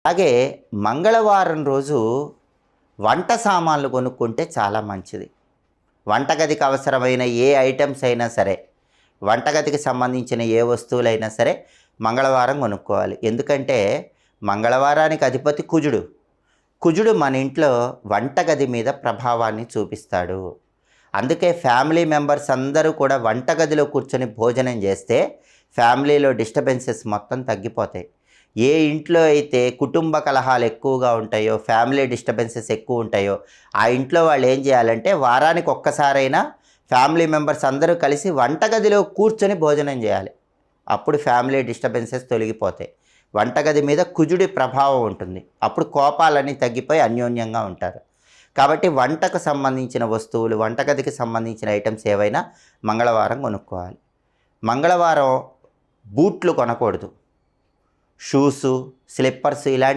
అలాగే మంగళవారం రోజు వంట సామాన్లు కొనుక్కుంటే చాలా మంచిది. వంటగదికి అవసరమైన ఏ ఐటమ్స్ అయినా సరే, వంటగదికి సంబంధించిన ఏ వస్తువులైనా సరే మంగళవారం కొనుక్కోవాలి. ఎందుకంటే మంగళవారానికి అధిపతి కుజుడు. కుజుడు మన ఇంట్లో వంటగది మీద ప్రభావాన్ని చూపిస్తాడు. అందుకే ఫ్యామిలీ మెంబర్స్ అందరూ కూడా వంటగదిలో కూర్చొని భోజనం చేస్తే ఫ్యామిలీలో డిస్టర్బెన్సెస్ మొత్తం తగ్గిపోతాయి. ఏ ఇంట్లో అయితే కుటుంబ కలహాలు ఎక్కువగా ఉంటాయో, ఫ్యామిలీ డిస్టర్బెన్సెస్ ఎక్కువ ఉంటాయో, ఆ ఇంట్లో వాళ్ళు ఏం చేయాలంటే వారానికి ఒక్కసారైనా ఫ్యామిలీ మెంబర్స్ అందరూ కలిసి వంటగదిలో కూర్చొని భోజనం చేయాలి. అప్పుడు ఫ్యామిలీ డిస్టర్బెన్సెస్ తొలగిపోతాయి. వంటగది మీద కుజుడి ప్రభావం ఉంటుంది. అప్పుడు కోపాలన్నీ తగ్గిపోయి అన్యోన్యంగా ఉంటారు. కాబట్టి వంటకు సంబంధించిన వస్తువులు, వంటగదికి సంబంధించిన ఐటమ్స్ ఏవైనా మంగళవారం కొనుక్కోవాలి. మంగళవారం బూట్లు కొనకూడదు. షూసు, స్లిప్పర్స్ ఇలాంటి